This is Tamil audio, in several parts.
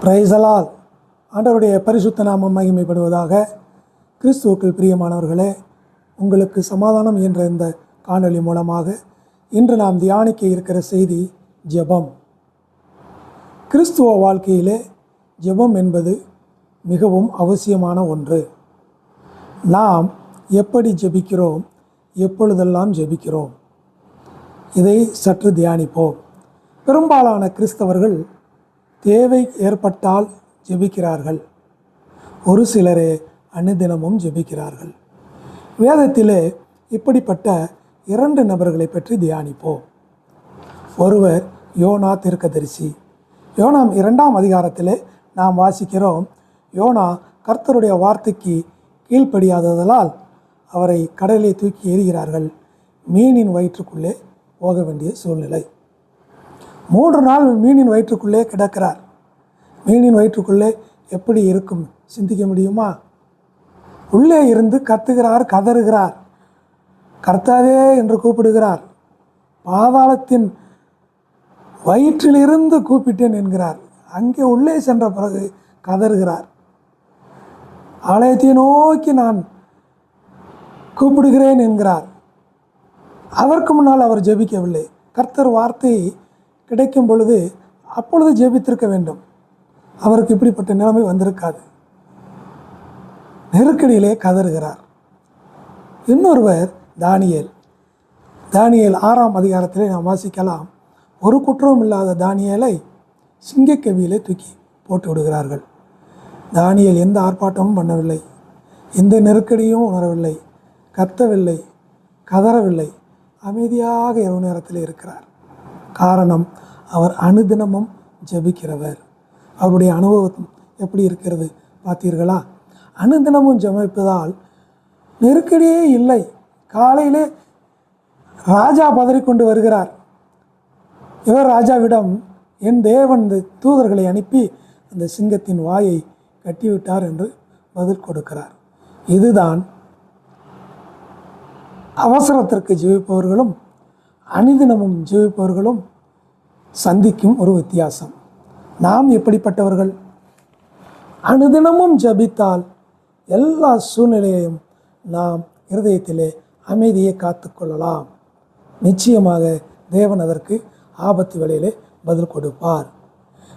பிரைசலால் ஆண்டவருடைய பரிசுத்த நாமம் மகிமைப்படுவதாக. கிறிஸ்துவுக்குள் பிரியமானவர்களே, உங்களுக்கு சமாதானம் என்ற இந்த காணொளி மூலமாக இன்று நாம் தியானிக்க இருக்கிற செய்தி ஜெபம். கிறிஸ்துவ வாழ்க்கையிலே ஜெபம் என்பது மிகவும் அவசியமான ஒன்று. நாம் எப்படி ஜெபிக்கிறோம், எப்பொழுதெல்லாம் ஜெபிக்கிறோம், இதை சற்று தியானிப்போம். பெரும்பாலான கிறிஸ்தவர்கள் தேவை ஏற்பட்டால் ஜெபிக்கிறார்கள். ஒரு சிலரே அனுதினமும் ஜெபிக்கிறார்கள். வேதத்திலே இப்படிப்பட்ட 2 நபர்களை பற்றி தியானிப்போம். ஒருவர் யோனா தீர்க்கதரிசி. யோனா 2ஆம் அதிகாரத்திலே நாம் வாசிக்கிறோம், யோனா கர்த்தருடைய வார்த்தைக்கு கீழ்ப்படியாததால் அவரை கடலிலே தூக்கி எறிகிறார்கள். மீனின் வயிற்றுக்குள்ளே போக வேண்டிய சூழ்நிலை. 3 நாள் மீனின் வயிற்றுக்குள்ளே கிடக்கிறார். மீனின் வயிற்றுக்குள்ளே எப்படி இருக்கும் சிந்திக்க முடியுமா? உள்ளே இருந்து கத்துகிறார், கதறுகிறார், கர்த்தாவே என்று கூப்பிடுகிறார். பாதாளத்தின் வயிற்றிலிருந்து கூப்பிட்டேன் என்கிறார். அங்கே உள்ளே சென்ற பிறகு கதறுகிறார். ஆலயத்தை நோக்கி நான் கூப்பிடுகிறேன் என்கிறார். அதற்கு முன்னால் அவர் ஜெபிக்கவில்லை. கர்த்தர் வார்த்தை கிடைக்கும் பொழுது அப்பொழுது ஜெபித்திருக்க வேண்டும். அவருக்கு இப்படிப்பட்ட நிலைமை வந்திருக்காது. நெருக்கடியிலே கதறுகிறார். இன்னொருவர் தானியேல். 6ஆம் அதிகாரத்திலே நாம் வாசிக்கலாம், ஒரு குற்றமும் இல்லாத தானியேலை சிங்கக்கவியிலே தூக்கி போட்டு விடுகிறார்கள். தானியேல் எந்த ஆர்ப்பாட்டமும் பண்ணவில்லை, எந்த நெருக்கடியும் உணரவில்லை, கத்தவில்லை, கதறவில்லை, அமைதியாக இரவு நேரத்தில் இருக்கிறார். காரணம், அவர் அனுதினமும் ஜெபிக்கிறவர். அவருடைய அனுபவம் எப்படி இருக்கிறது பார்த்தீர்களா? அனுதினமும் ஜெபிப்பதால் நெருக்கடியே இல்லை. காலையிலே ராஜா பதறிக்கொண்டு வருகிறார். இவர் ராஜாவிடம், என் தேவன் தூதர்களை அனுப்பி அந்த சிங்கத்தின் வாயை கட்டிவிட்டார் என்று பதில் கொடுக்கிறார். இதுதான் அவசரத்திற்கு ஜெபிப்பவர்களும் அனுதினமும் ஜெபிப்பவர்களும் சந்திக்கும் ஒரு வித்தியாசம். நாம் எப்படிப்பட்டவர்கள்? அனுதினமும் ஜெபித்தால் எல்லா சூழ்நிலையையும் நாம் இருதயத்திலே அமைதியை காத்து கொள்ளலாம். நிச்சயமாக தேவன் அதற்கு ஆபத்து வேளையிலே பதில் கொடுப்பார்.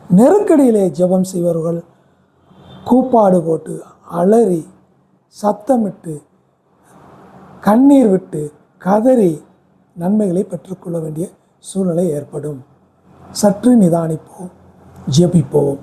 நெருக்கடியிலே ஜெபம் செய்வர்கள் கூப்பாடு போட்டு அலறி சத்தமிட்டு கண்ணீர் விட்டு கதறி நன்மைகளை பெற்றுக்கொள்ள வேண்டிய சூழ்நிலை ஏற்படும். சற்று நிதானிப்போம், ஜெபிப்போம்.